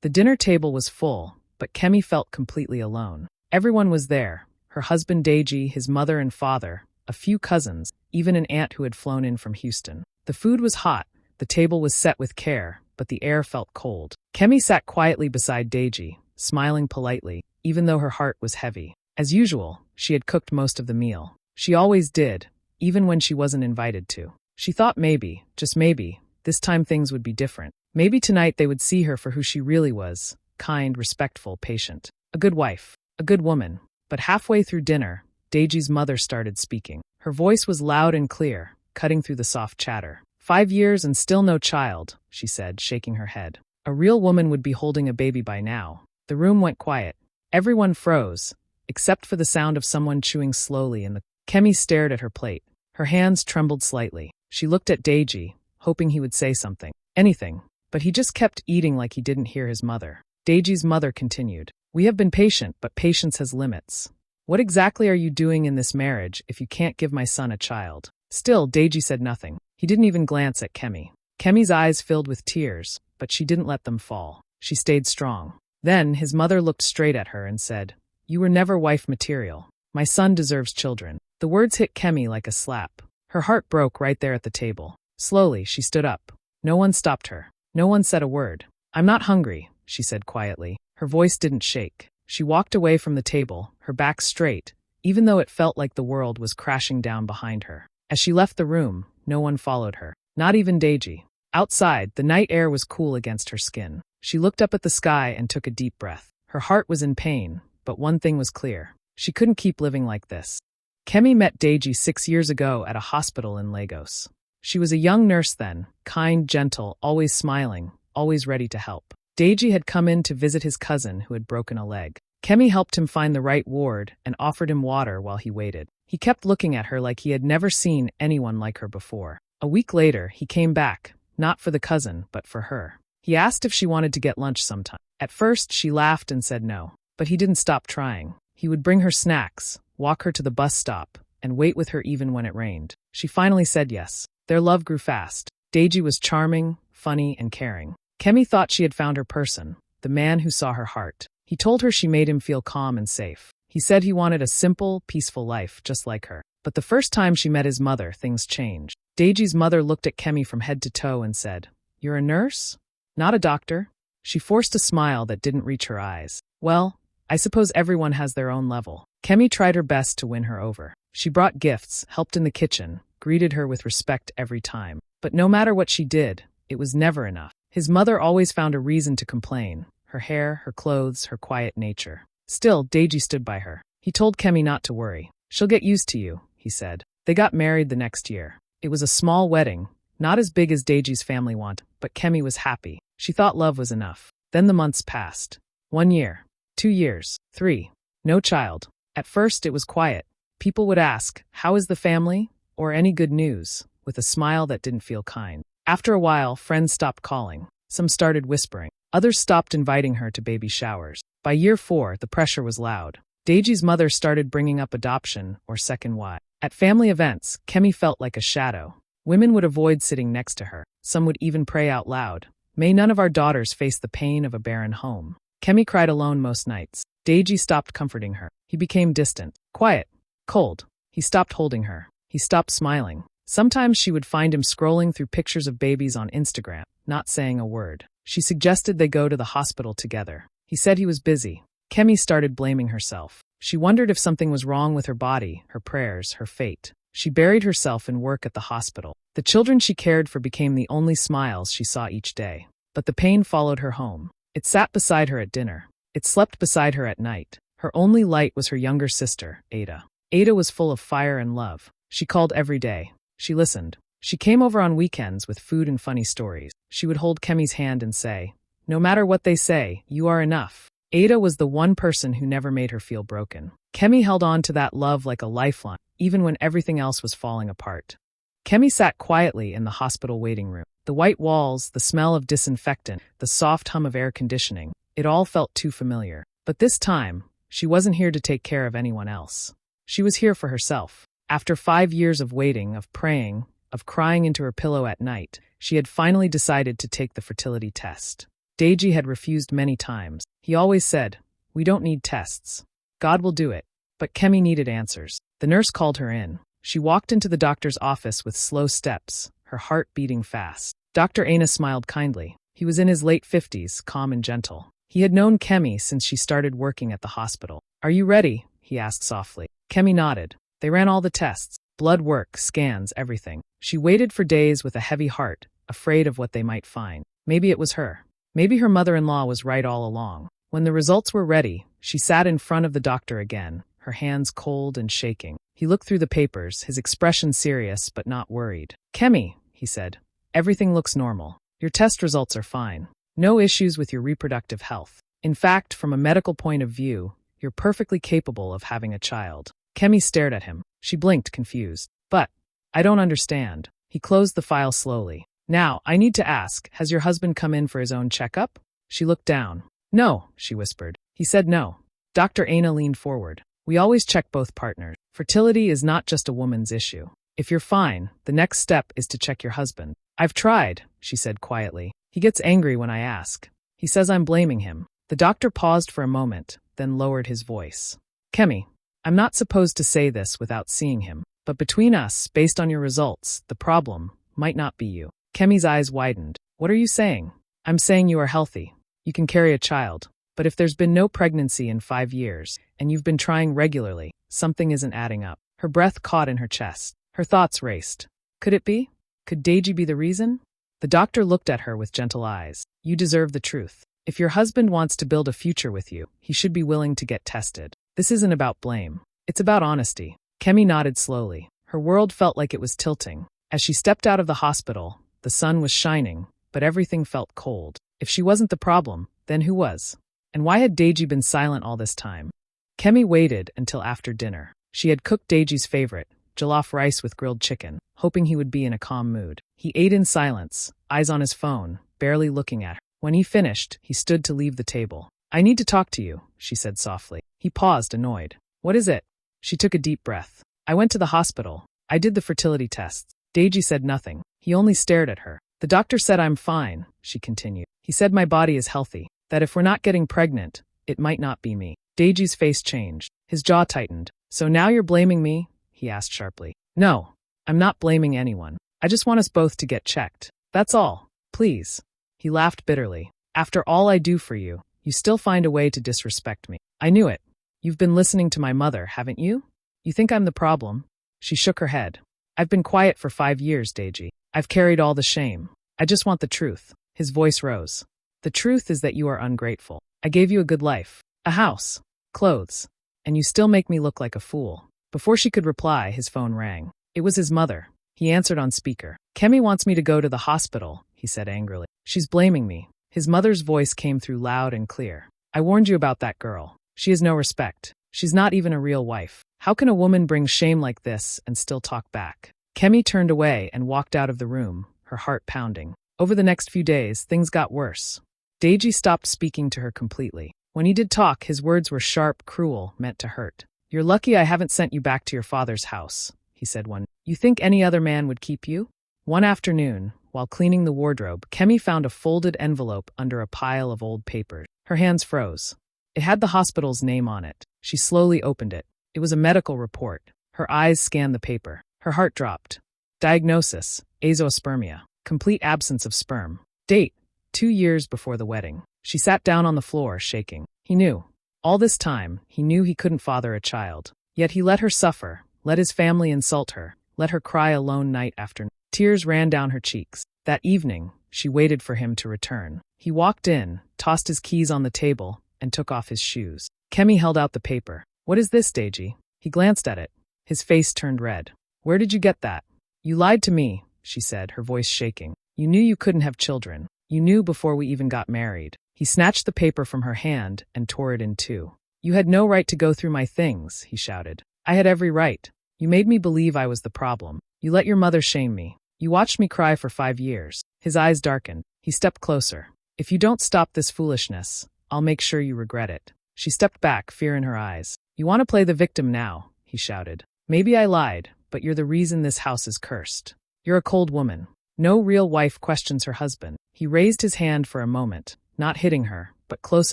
The dinner table was full, but Kemi felt completely alone. Everyone was there: her husband Deji, his mother and father, a few cousins, even an aunt who had flown in from Houston. The food was hot, the table was set with care, but the air felt cold. Kemi sat quietly beside Deji, smiling politely, even though her heart was heavy. As usual, she had cooked most of the meal. She always did, even when she wasn't invited to. She thought maybe, just maybe, this time things would be different. Maybe tonight they would see her for who she really was: kind, respectful, patient. A good wife, a good woman. But halfway through dinner, Deji's mother started speaking. Her voice was loud and clear, cutting through the soft chatter. 5 years and still no child, she said, shaking her head. A real woman would be holding a baby by now. The room went quiet. Everyone froze, except for the sound of someone chewing slowly in the... Kemi stared at her plate. Her hands trembled slightly. She looked at Deji, hoping he would say something. Anything. But he just kept eating like he didn't hear his mother. Deji's mother continued. We have been patient, but patience has limits. What exactly are you doing in this marriage if you can't give my son a child? Still, Deji said nothing. He didn't even glance at Kemi. Kemi's eyes filled with tears, but she didn't let them fall. She stayed strong. Then his mother looked straight at her and said, You were never wife material. My son deserves children. The words hit Kemi like a slap. Her heart broke right there at the table. Slowly, she stood up. No one stopped her. No one said a word. I'm not hungry, she said quietly. Her voice didn't shake. She walked away from the table, her back straight, even though it felt like the world was crashing down behind her. As she left the room, no one followed her. Not even Deji. Outside, the night air was cool against her skin. She looked up at the sky and took a deep breath. Her heart was in pain, but one thing was clear. She couldn't keep living like this. Kemi met Deji 6 years ago at a hospital in Lagos. She was a young nurse then, kind, gentle, always smiling, always ready to help. Deji had come in to visit his cousin who had broken a leg. Kemi helped him find the right ward and offered him water while he waited. He kept looking at her like he had never seen anyone like her before. A week later, he came back, not for the cousin, but for her. He asked if she wanted to get lunch sometime. At first, she laughed and said no, but he didn't stop trying. He would bring her snacks, walk her to the bus stop, and wait with her even when it rained. She finally said yes. Their love grew fast. Deji was charming, funny, and caring. Kemi thought she had found her person, the man who saw her heart. He told her she made him feel calm and safe. He said he wanted a simple, peaceful life, just like her. But the first time she met his mother, things changed. Deji's mother looked at Kemi from head to toe and said, You're a nurse? Not a doctor? She forced a smile that didn't reach her eyes. Well, I suppose everyone has their own level. Kemi tried her best to win her over. She brought gifts, helped in the kitchen, greeted her with respect every time. But no matter what she did, it was never enough. His mother always found a reason to complain: her hair, her clothes, her quiet nature. Still, Deji stood by her. He told Kemi not to worry. She'll get used to you, he said. They got married the next year. It was a small wedding, not as big as Deji's family wanted, but Kemi was happy. She thought love was enough. Then the months passed. 1 year, 2 years, 3. No child. At first it was quiet. People would ask, how is the family? Or any good news, with a smile that didn't feel kind. After a while, friends stopped calling. Some started whispering. Others stopped inviting her to baby showers. By year 4, the pressure was loud. Deji's mother started bringing up adoption or second wife. At family events, Kemi felt like a shadow. Women would avoid sitting next to her. Some would even pray out loud, May none of our daughters face the pain of a barren home. Kemi cried alone most nights. Deji stopped comforting her. He became distant, quiet, cold. He stopped holding her. He stopped smiling. Sometimes she would find him scrolling through pictures of babies on Instagram, not saying a word. She suggested they go to the hospital together. He said he was busy. Kemi started blaming herself. She wondered if something was wrong with her body, her prayers, her fate. She buried herself in work at the hospital. The children she cared for became the only smiles she saw each day. But the pain followed her home. It sat beside her at dinner. It slept beside her at night. Her only light was her younger sister, Ada. Ada was full of fire and love. She called every day. She listened. She came over on weekends with food and funny stories. She would hold Kemi's hand and say, "No matter what they say, you are enough." Ada was the one person who never made her feel broken. Kemi held on to that love like a lifeline, even when everything else was falling apart. Kemi sat quietly in the hospital waiting room. The white walls, the smell of disinfectant, the soft hum of air conditioning, it all felt too familiar. But this time, she wasn't here to take care of anyone else. She was here for herself. After 5 years of waiting, of praying, of crying into her pillow at night, she had finally decided to take the fertility test. Deji had refused many times. He always said, "We don't need tests. God will do it." But Kemi needed answers. The nurse called her in. She walked into the doctor's office with slow steps, her heart beating fast. Dr. Aina smiled kindly. He was in his late 50s, calm and gentle. He had known Kemi since she started working at the hospital. "Are you ready?" he asked softly. Kemi nodded. They ran all the tests. Blood work, scans, everything. She waited for days with a heavy heart, afraid of what they might find. Maybe it was her. Maybe her mother-in-law was right all along. When the results were ready, she sat in front of the doctor again, her hands cold and shaking. He looked through the papers, his expression serious but not worried. "Kemi," he said, "everything looks normal. Your test results are fine. No issues with your reproductive health. In fact, from a medical point of view, you're perfectly capable of having a child." Kemi stared at him. She blinked, confused. "But I don't understand." He closed the file slowly. "Now, I need to ask, has your husband come in for his own checkup?" She looked down. "No," she whispered. He said no. Dr. Aina leaned forward. "We always check both partners. Fertility is not just a woman's issue. If you're fine, the next step is to check your husband." "I've tried," she said quietly. "He gets angry when I ask. He says I'm blaming him." The doctor paused for a moment, then lowered his voice. "Kemi, I'm not supposed to say this without seeing him, but between us, based on your results, the problem might not be you." Kemi's eyes widened. "What are you saying?" "I'm saying you are healthy. You can carry a child. But if there's been no pregnancy in 5 years, and you've been trying regularly, something isn't adding up." Her breath caught in her chest. Her thoughts raced. Could it be? Could Deji be the reason? The doctor looked at her with gentle eyes. "You deserve the truth. If your husband wants to build a future with you, he should be willing to get tested. This isn't about blame. It's about honesty." Kemi nodded slowly. Her world felt like it was tilting. As she stepped out of the hospital, the sun was shining, but everything felt cold. If she wasn't the problem, then who was? And why had Deji been silent all this time? Kemi waited until after dinner. She had cooked Deji's favorite, jollof rice with grilled chicken, hoping he would be in a calm mood. He ate in silence, eyes on his phone, barely looking at her. When he finished, he stood to leave the table. "I need to talk to you," she said softly. He paused, annoyed. "What is it?" She took a deep breath. "I went to the hospital. I did the fertility tests." Deji said nothing. He only stared at her. "The doctor said I'm fine," she continued. "He said my body is healthy, that if we're not getting pregnant, it might not be me." Deji's face changed. His jaw tightened. "So now you're blaming me?" he asked sharply. "No, I'm not blaming anyone. I just want us both to get checked. That's all. Please." He laughed bitterly. "After all I do for you, you still find a way to disrespect me. I knew it. You've been listening to my mother, haven't you? You think I'm the problem?" She shook her head. "I've been quiet for 5 years, Deji. I've carried all the shame. I just want the truth." His voice rose. "The truth is that you are ungrateful. I gave you a good life, a house, clothes, and you still make me look like a fool." Before she could reply, his phone rang. It was his mother. He answered on speaker. "Kemi wants me to go to the hospital," he said angrily. "She's blaming me." His mother's voice came through loud and clear. "I warned you about that girl. She has no respect. She's not even a real wife. How can a woman bring shame like this and still talk back?" Kemi turned away and walked out of the room, her heart pounding. Over the next few days, things got worse. Deji stopped speaking to her completely. When he did talk, his words were sharp, cruel, meant to hurt. "You're lucky I haven't sent you back to your father's house," he said one. "You think any other man would keep you?" One afternoon, while cleaning the wardrobe, Kemi found a folded envelope under a pile of old papers. Her hands froze. It had the hospital's name on it. She slowly opened it. It was a medical report. Her eyes scanned the paper. Her heart dropped. Diagnosis: azoospermia. Complete absence of sperm. Date: 2 years before the wedding. She sat down on the floor, shaking. He knew. All this time, he knew he couldn't father a child. Yet he let her suffer, let his family insult her, let her cry alone night after night. Tears ran down her cheeks. That evening, she waited for him to return. He walked in, tossed his keys on the table, and took off his shoes. Kemi held out the paper. "What is this, Deji?" He glanced at it. His face turned red. "Where did you get that?" "You lied to me," she said, her voice shaking. "You knew you couldn't have children. You knew before we even got married." He snatched the paper from her hand and tore it in two. "You had no right to go through my things," he shouted. "I had every right. You made me believe I was the problem. You let your mother shame me. You watched me cry for 5 years. His eyes darkened. He stepped closer. "If you don't stop this foolishness, I'll make sure you regret it." She stepped back, fear in her eyes. "You want to play the victim now," he shouted. "Maybe I lied, but you're the reason this house is cursed. You're a cold woman. No real wife questions her husband." He raised his hand for a moment, not hitting her, but close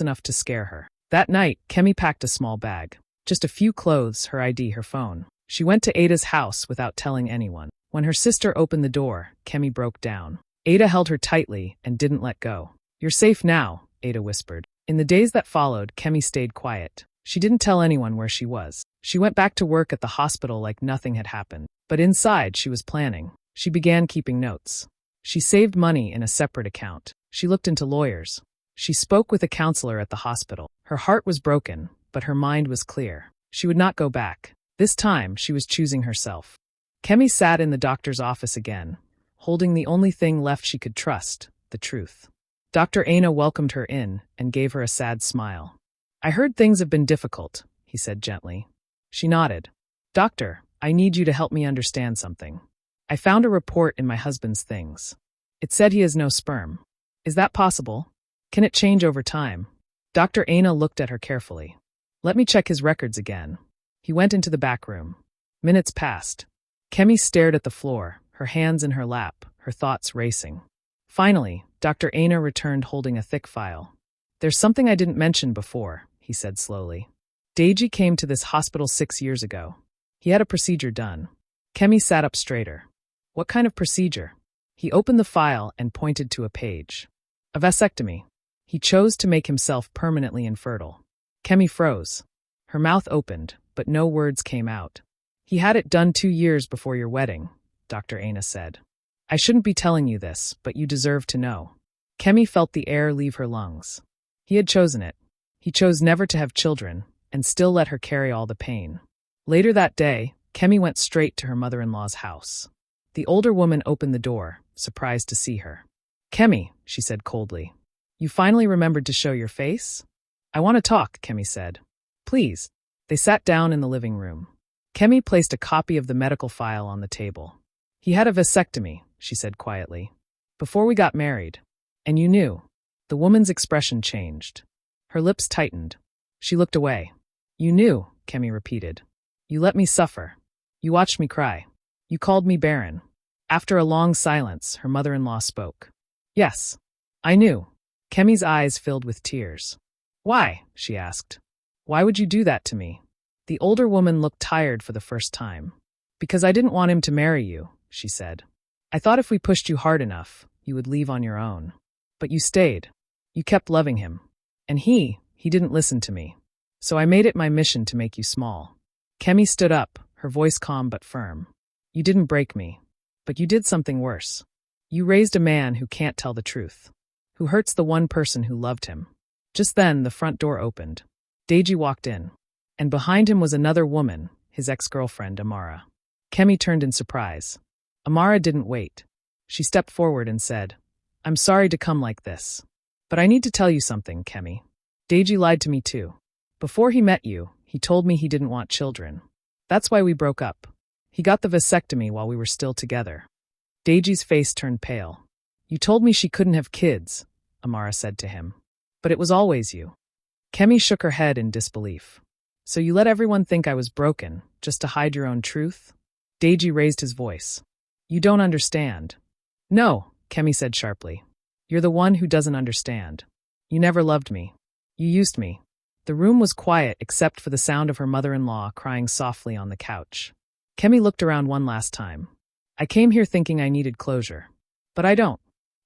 enough to scare her. That night, Kemi packed a small bag. Just a few clothes, her ID, her phone. She went to Ada's house without telling anyone. When her sister opened the door, Kemi broke down. Ada held her tightly and didn't let go. "You're safe now," Ada whispered. In the days that followed, Kemi stayed quiet. She didn't tell anyone where she was. She went back to work at the hospital like nothing had happened. But inside, she was planning. She began keeping notes. She saved money in a separate account. She looked into lawyers. She spoke with a counselor at the hospital. Her heart was broken, but her mind was clear. She would not go back. This time, she was choosing herself. Kemi sat in the doctor's office again, holding the only thing left she could trust, the truth. Dr. Aina welcomed her in and gave her a sad smile. "I heard things have been difficult," he said gently. She nodded. "Doctor, I need you to help me understand something. I found a report in my husband's things. It said he has no sperm. Is that possible? Can it change over time?" Dr. Aina looked at her carefully. "Let me check his records again." He went into the back room. Minutes passed. Kemi stared at the floor, her hands in her lap, her thoughts racing. Finally, Dr. Aina returned holding a thick file. "There's something I didn't mention before," he said slowly. "Deji came to this hospital 6 years ago. He had a procedure done." Kemi sat up straighter. "What kind of procedure?" He opened the file and pointed to a page. "A vasectomy. He chose to make himself permanently infertile." Kemi froze. Her mouth opened, but no words came out. "He had it done 2 years before your wedding," Dr. Aina said. "I shouldn't be telling you this, but you deserve to know." Kemi felt the air leave her lungs. He had chosen it. He chose never to have children, and still let her carry all the pain. Later that day, Kemi went straight to her mother-in-law's house. The older woman opened the door, surprised to see her. "Kemi," she said coldly, "you finally remembered to show your face?" "I want to talk," Kemi said. "Please." They sat down in the living room. Kemi placed a copy of the medical file on the table. "He had a vasectomy," she said quietly. "Before we got married. And you knew." The woman's expression changed. Her lips tightened. She looked away. "You knew," Kemi repeated. "You let me suffer. You watched me cry. You called me barren." After a long silence, her mother-in-law spoke. "Yes, I knew." Kemi's eyes filled with tears. "Why?" she asked. "Why would you do that to me?" The older woman looked tired for the first time. "Because I didn't want him to marry you," she said. "I thought if we pushed you hard enough, you would leave on your own. But you stayed. You kept loving him. And he didn't listen to me. So I made it my mission to make you small." Kemi stood up, her voice calm but firm. "You didn't break me. But you did something worse. You raised a man who can't tell the truth. Who hurts the one person who loved him." Just then, the front door opened. Deji walked in. And behind him was another woman, his ex-girlfriend, Amara. Kemi turned in surprise. Amara didn't wait. She stepped forward and said, "I'm sorry to come like this. But I need to tell you something, Kemi. Deji lied to me too. Before he met you, he told me he didn't want children. That's why we broke up. He got the vasectomy while we were still together." Deji's face turned pale. "You told me she couldn't have kids," Amara said to him. "But it was always you." Kemi shook her head in disbelief. "So you let everyone think I was broken, just to hide your own truth?" Deji raised his voice. "You don't understand." "No," Kemi said sharply. "You're the one who doesn't understand. You never loved me. You used me." The room was quiet except for the sound of her mother-in-law crying softly on the couch. Kemi looked around one last time. "I came here thinking I needed closure. But I don't.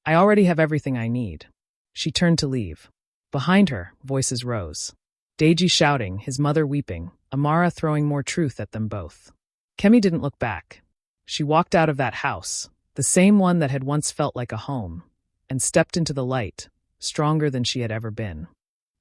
I already have everything I need." She turned to leave. Behind her, voices rose. Deji shouting, his mother weeping, Amara throwing more truth at them both. Kemi didn't look back. She walked out of that house, the same one that had once felt like a home, and stepped into the light, stronger than she had ever been.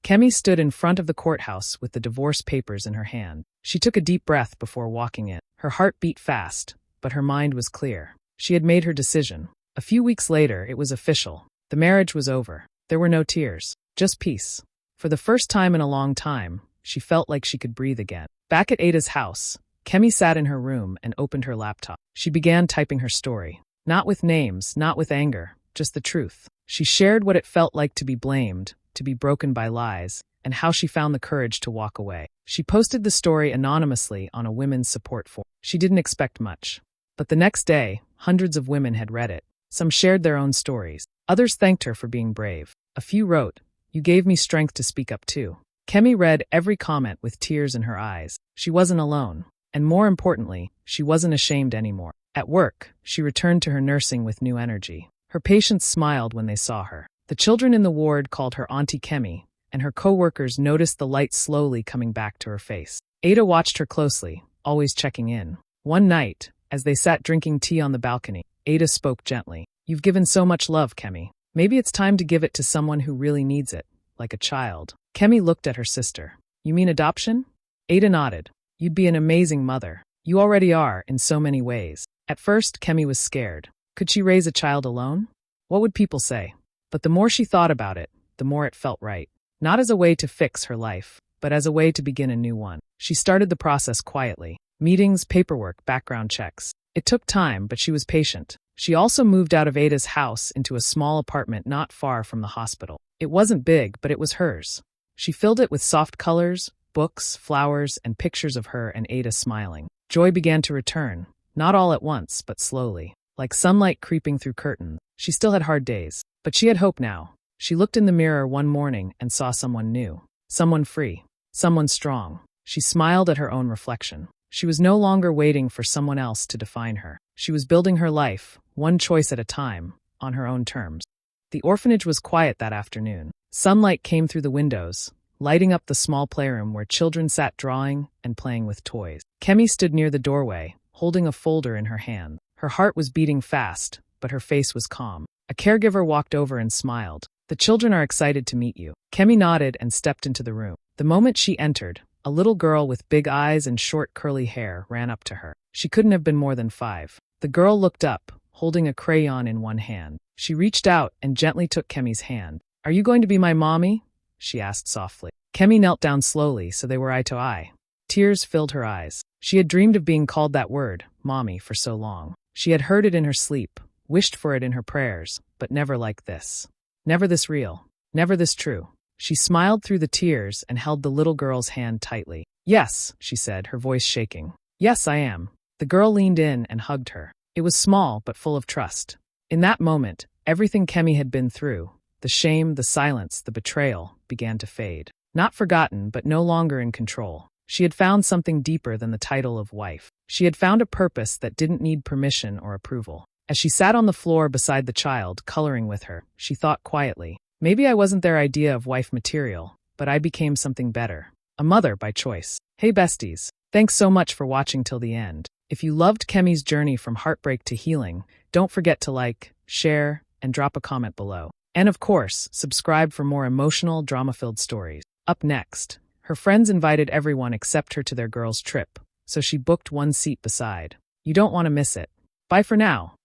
Kemi stood in front of the courthouse with the divorce papers in her hand. She took a deep breath before walking in. Her heart beat fast, but her mind was clear. She had made her decision. A few weeks later, it was official. The marriage was over. There were no tears, just peace. For the first time in a long time, she felt like she could breathe again. Back at Ada's house, Kemi sat in her room and opened her laptop. She began typing her story. Not with names, not with anger, just the truth. She shared what it felt like to be blamed, to be broken by lies, and how she found the courage to walk away. She posted the story anonymously on a women's support forum. She didn't expect much. But the next day, hundreds of women had read it. Some shared their own stories. Others thanked her for being brave. A few wrote, You gave me strength to speak up too. Kemi read every comment with tears in her eyes. She wasn't alone. And more importantly, she wasn't ashamed anymore. At work, she returned to her nursing with new energy. Her patients smiled when they saw her. The children in the ward called her Auntie Kemi, and her co-workers noticed the light slowly coming back to her face. Ada watched her closely, always checking in. One night, as they sat drinking tea on the balcony, Ada spoke gently. You've given so much love, Kemi. Maybe it's time to give it to someone who really needs it, like a child. Kemi looked at her sister. You mean adoption? Ada nodded. You'd be an amazing mother. You already are, in so many ways. At first, Kemi was scared. Could she raise a child alone? What would people say? But the more she thought about it, the more it felt right. Not as a way to fix her life, but as a way to begin a new one. She started the process quietly. Meetings, paperwork, background checks. It took time, but she was patient. She also moved out of Ada's house into a small apartment not far from the hospital. It wasn't big, but it was hers. She filled it with soft colors, books, flowers, and pictures of her and Ada smiling. Joy began to return, not all at once, but slowly. Like sunlight creeping through curtains. She still had hard days, but she had hope now. She looked in the mirror one morning and saw someone new. Someone free. Someone strong. She smiled at her own reflection. She was no longer waiting for someone else to define her. She was building her life, one choice at a time, on her own terms. The orphanage was quiet that afternoon. Sunlight came through the windows, lighting up the small playroom where children sat drawing and playing with toys. Kemi stood near the doorway, holding a folder in her hand. Her heart was beating fast, but her face was calm. A caregiver walked over and smiled. The children are excited to meet you. Kemi nodded and stepped into the room. The moment she entered, a little girl with big eyes and short curly hair ran up to her. She couldn't have been more than 5. The girl looked up, holding a crayon in one hand. She reached out and gently took Kemi's hand. Are you going to be my mommy? She asked softly. Kemi knelt down slowly so they were eye to eye. Tears filled her eyes. She had dreamed of being called that word, mommy, for so long. She had heard it in her sleep, wished for it in her prayers, but never like this. Never this real. Never this true. She smiled through the tears and held the little girl's hand tightly. Yes, she said, her voice shaking. Yes, I am. The girl leaned in and hugged her. It was small but full of trust. In that moment, everything Kemi had been through, the shame, the silence, the betrayal, began to fade. Not forgotten, but no longer in control. She had found something deeper than the title of wife. She had found a purpose that didn't need permission or approval. As she sat on the floor beside the child, coloring with her, she thought quietly, maybe I wasn't their idea of wife material, but I became something better. A mother by choice. Hey besties, thanks so much for watching till the end. If you loved Kemi's journey from heartbreak to healing, don't forget to like, share, and drop a comment below. And of course, subscribe for more emotional, drama-filled stories. Up next, her friends invited everyone except her to their girls' trip, so she booked one seat beside. You don't want to miss it. Bye for now.